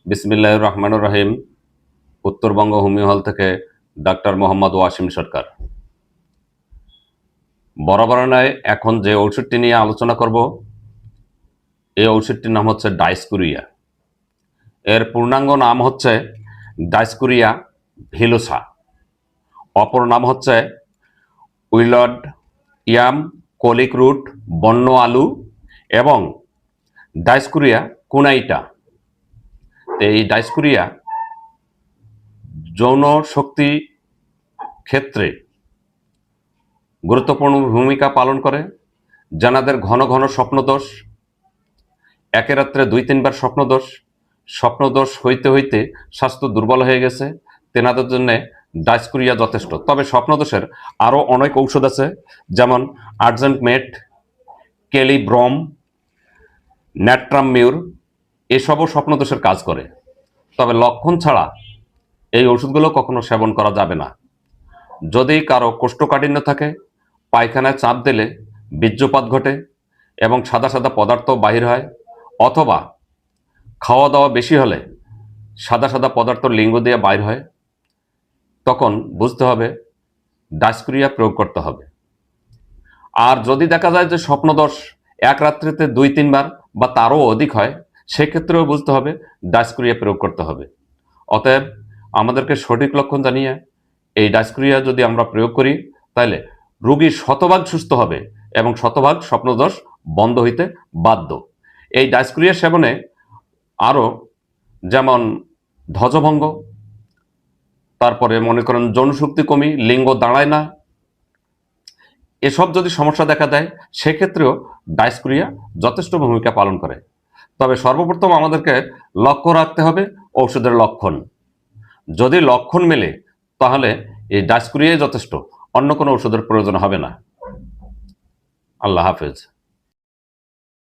বিসমিল্লাহির রহমানির রহিম। উত্তরবঙ্গ হোমিও হল থেকে ডাক্তার মোহাম্মদ ওয়াসিম সরকার। বরাবর নয়, এখন যে ঔষধটি নিয়ে আলোচনা করব, এই ঔষধটির নাম হচ্ছে ডাইস্কুরিয়া। এর পূর্ণাঙ্গ নাম হচ্ছে ডাইস্কুরিয়া ভিলোসা। অপর নাম হচ্ছে উইলড ইয়াম কোলিক রুট বন্য আলু এবং ডাইস্কুরিয়া কুনাইটা। এই ডাইস্কুরিয়া যৌন শক্তি ক্ষেত্রে গুরুত্বপূর্ণ ভূমিকা পালন করে। যাদের ঘন ঘন স্বপ্নদোষ, একে রাত্রে 2-3 বার স্বপ্নদোষ হইতে হইতে স্বাস্থ্য দুর্বল হয়ে গেছে, তেনাদের জন্য ডাইস্কুরিয়া যথেষ্ট। তবে স্বপ্নদোষের আরও অনেক ঔষধ আছে, যেমন আর্জেন্টমেট, কেলিব্রম, ন্যাট্রামিউর, এসবও স্বপ্নদোষের কাজ করে। তবে লক্ষণ ছাড়া এই ওষুধগুলো কখনো সেবন করা যাবে না। যদি কারো কোষ্ঠকাঠিন্য থাকে, পায়খানায় চাপ দিলে বীর্যপাত ঘটে এবং সাদা সাদা পদার্থ বাহির হয়, অথবা খাওয়া দাওয়া বেশি হলে সাদা সাদা পদার্থ লিঙ্গ দিয়ে বাইর হয়, তখন বুঝতে হবে ডাইস্কুরিয়া প্রয়োগ করতে হবে। আর যদি দেখা যায় যে স্বপ্নদোষ এক রাত্রিতে 2-3 বার বা তারও অধিক হয়, সেক্ষেত্রেও বুঝতে হবে ডাইস্কুরিয়া প্রয়োগ করতে হবে। অতএব আমাদেরকে সঠিক লক্ষণ জানিয়ে এই ডাইস্কুরিয়া যদি আমরা প্রয়োগ করি, তাহলে রোগী শতভাগ সুস্থ হবে এবং শতভাগ স্বপ্নদোষ বন্ধ হইতে বাধ্য। এই ডাইস্কুরিয়া সেবনে আরও যেমন ধ্বজভঙ্গ, তারপরে মনে করেন যৌনশক্তি কমি, লিঙ্গ দাঁড়ায় না, এসব যদি সমস্যা দেখা দেয়, সেক্ষেত্রেও ডাইস্কুরিয়া যথেষ্ট ভূমিকা পালন করে। তবে সর্বপ্রথম আমাদেরকে লক্ষ্য রাখতে হবে ঔষধের লক্ষণ। যদি লক্ষণ মেলে, তাহলে এই ডাইস্কুরিয়াই যথেষ্ট, অন্য কোনো ওষুধের প্রয়োজন হবে না। আল্লাহ হাফেজ।